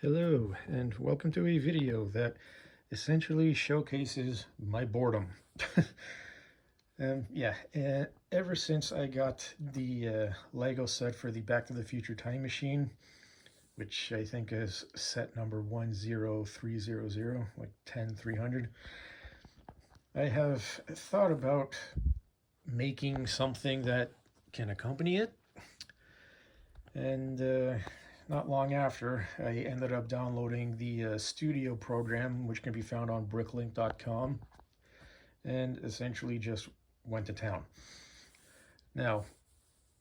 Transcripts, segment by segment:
Hello, and welcome to a video that essentially showcases my boredom. Ever since I got the Lego set for the Back to the Future Time Machine, which I think is set number 10300, like 10300, I have thought about making something that can accompany it. And not long after, I ended up downloading the studio program, which can be found on bricklink.com, and essentially just went to town. Now,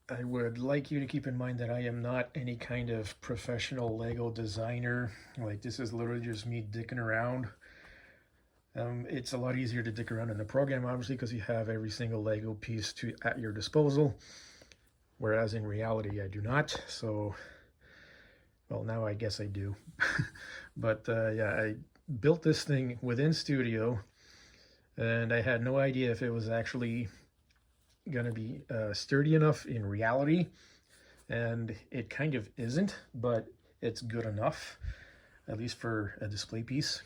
I would like you to keep in mind that I am not any kind of professional Lego designer. Like, this is literally just me dicking around. It's a lot easier to dick around in the program, obviously, because you have every single Lego piece at your disposal, whereas in reality I do not. So, well, now I guess I do. But I built this thing within Studio, and I had no idea if it was actually gonna be sturdy enough in reality, and it kind of isn't, but it's good enough, at least for a display piece.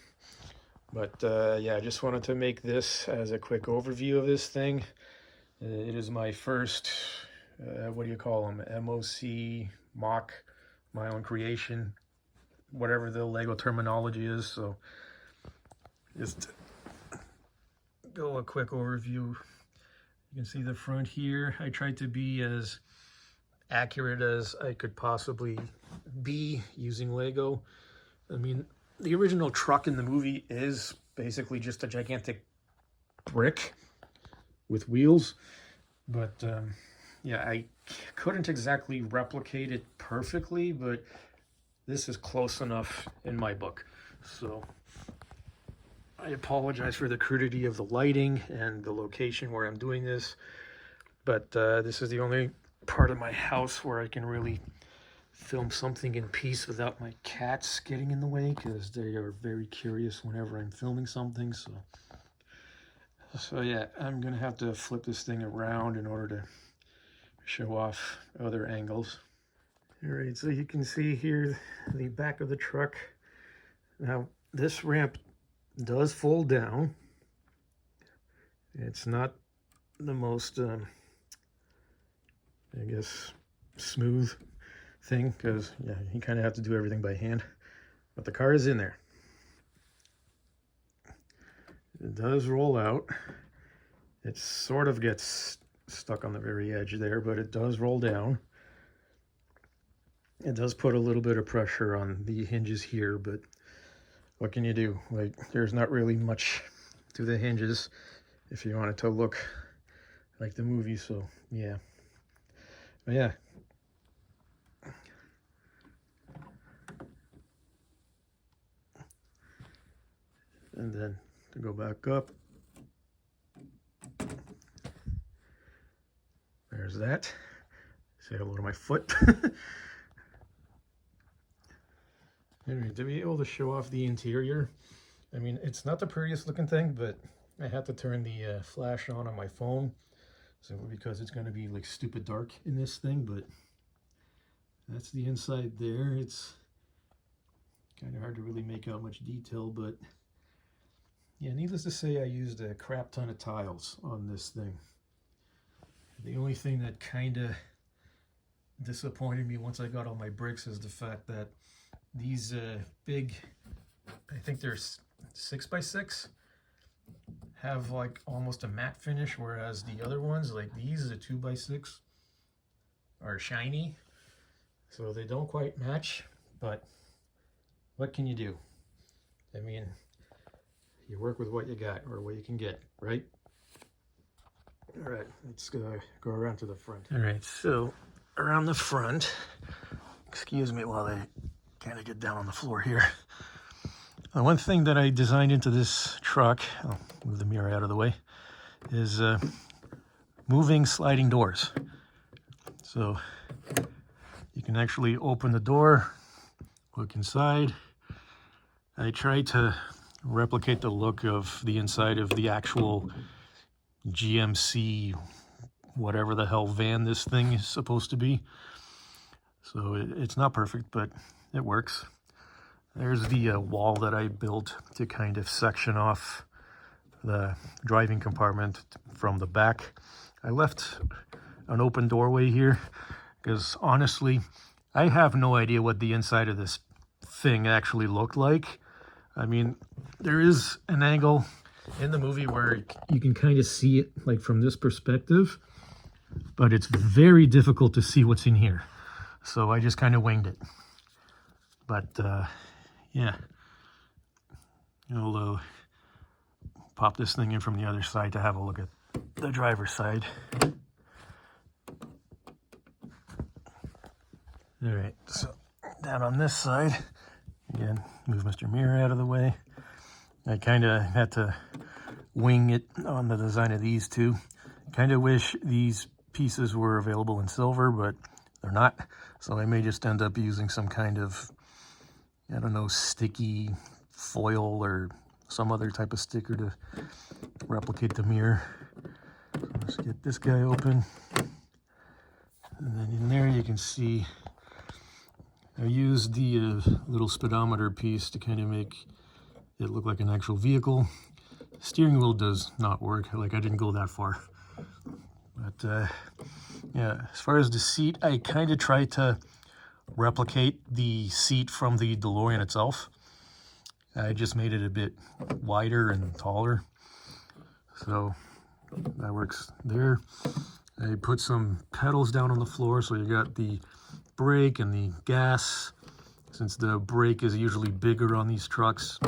But I just wanted to make this as a quick overview of this thing. It is my first, what do you call them, MOC, MOC, my own creation, whatever the Lego terminology is. So just go a quick overview. You can see the front here. I tried to be as accurate as I could possibly be using Lego. I mean, the original truck in the movie is basically just a gigantic brick with wheels, but I couldn't exactly replicate it perfectly, but this is close enough in my book. So I apologize for the crudity of the lighting and the location where I'm doing this, but this is the only part of my house where I can really film something in peace without my cats getting in the way, because they are very curious whenever I'm filming something. So yeah, I'm gonna have to flip this thing around in order to show off other angles. All right, so you can see here the back of the truck. Now, this ramp does fold down. It's not the most, I guess, smooth thing, because you kind of have to do everything by hand, but the car is in there. It does roll out. It sort of gets stuck on the very edge there, but it does roll down. It does put a little bit of pressure on the hinges here, but what can you do? Like, there's not really much to the hinges if you want it to look like the movie. So yeah, but yeah. And then to go back up, there's that. Say hello to my foot. Anyway, to be able to show off the interior, I mean, it's not the prettiest looking thing, but I had to turn the flash on my phone, simply because it's going to be like stupid dark in this thing. But that's the inside there. It's kind of hard to really make out much detail, but yeah, needless to say, I used a crap ton of tiles on this thing. The only thing that kind of disappointed me once I got all my bricks is the fact that these big, I think they're 6x6, have like almost a matte finish, whereas the other ones, like these, the 2x6, are shiny. So they don't quite match, but what can you do? I mean, you work with what you got, or what you can get, right? All right, let's go around to the front. All right, so around the front, excuse me while I kind of get down on the floor here. One thing that I designed into this truck, I'll move the mirror out of the way, is moving sliding doors. So you can actually open the door, look inside. I tried to replicate the look of the inside of the actual GMC, whatever the hell van this thing is supposed to be. So it's not perfect, but it works. There's the wall that I built to kind of section off the driving compartment from the back. I left an open doorway here because honestly, I have no idea what the inside of this thing actually looked like. I mean, there is an angle in the movie where you can kind of see it like from this perspective, but it's very difficult to see what's in here. So I just kind of winged it. But yeah, I'll pop this thing in from the other side to have a look at the driver's side. All right, so down on this side, again, move Mr. Mirror out of the way. I kind of had to wing it on the design of these two. Kind of wish these pieces were available in silver, but they're not. So I may just end up using some kind of, I don't know, sticky foil or some other type of sticker to replicate the mirror. So let's get this guy open. And then in there you can see I used the little speedometer piece to kind of make it look like an actual vehicle. Steering wheel does not work, like I didn't go that far. But yeah, as far as the seat, I kind of tried to replicate the seat from the DeLorean itself. I just made it a bit wider and taller. So that works there. I put some pedals down on the floor, so you got the brake and the gas. Since the brake is usually bigger on these trucks,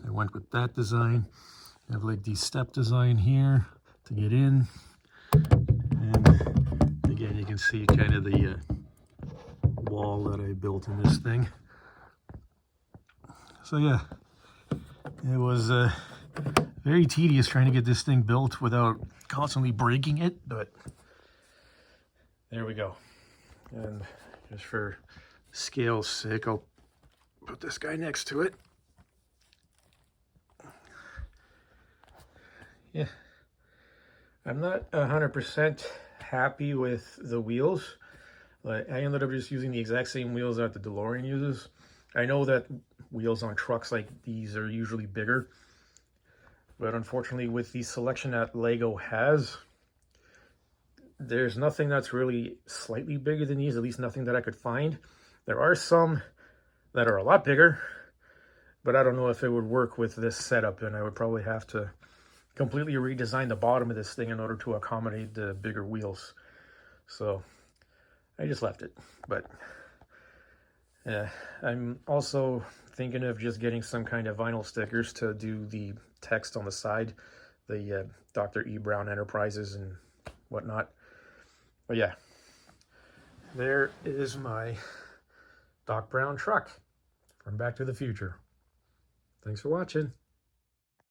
I went with that design. I have like the step design here to get in. And again, you can see kind of the wall that I built in this thing. So yeah, it was very tedious trying to get this thing built without constantly breaking it, but there we go. And just for scale's sake, I'll put this guy next to it. Yeah, I'm not 100% happy with the wheels. Like, I ended up just using the exact same wheels that the DeLorean uses. I know that wheels on trucks like these are usually bigger, but unfortunately with the selection that Lego has, there's nothing that's really slightly bigger than these, at least nothing that I could find. There are some that are a lot bigger, but I don't know if it would work with this setup, and I would probably have to completely redesign the bottom of this thing in order to accommodate the bigger wheels. So I just left it. But yeah, I'm also thinking of just getting some kind of vinyl stickers to do the text on the side, the Dr. E. Brown Enterprises and whatnot. But yeah, there is my Doc Brown truck from Back to the Future. Thanks for watching.